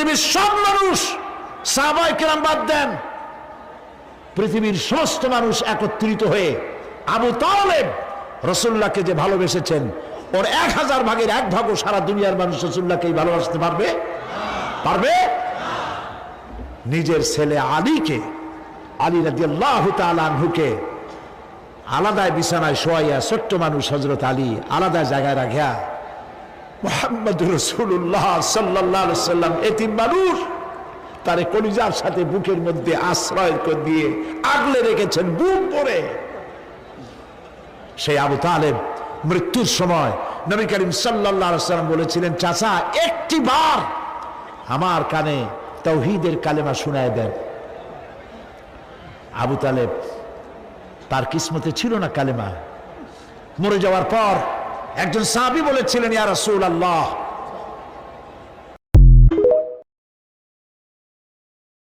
পৃথিবীর সব মানুষ, সাহাবায়ে কেরাম বাদ দেন, পৃথিবীর সমস্ত মানুষ একত্রিত হয়ে আবু তালেব রাসূলুল্লাহকে যে ভালোবেসেছেন, ওর 1000 ভাগের 1 ভাগও সারা দুনিয়ার মানুষ রাসূলুল্লাহকেই ভালোবাসতে পারবে? পারবে? নিজের ছেলে আলীকে, আলী রাদিয়াল্লাহু তাআলা আনহুকে আলাদা বিছানায় শোয়াইয়া, ছোট্ট মানুষ হযরত আলী আলাদা জায়গায় রাখিয়া মুহাম্মদুর রাসূলুল্লাহ সাল্লাল্লাহু আলাইহি সাল্লাম এতিম মানুষ, তারে কলিজার সাথে বুকের মধ্যে আশ্রয় দিয়ে আগলে রেখেছেন বুক ভরে। সেই আবু তালেব মৃত্যুর সময় নবী করিম সাল্লাল্লাহু আলাইহি সাল্লাম বলেছিলেন, চাচা একটি বার আমার কানে তাওহীদের কালেমা শোনায় দেন। আবু তালেব, তার কিসমতে ছিল না কালেমা। মরে যাওয়ার পর একজন সাহাবী বলেছিলেন, ইয়া রাসূলুল্লাহ,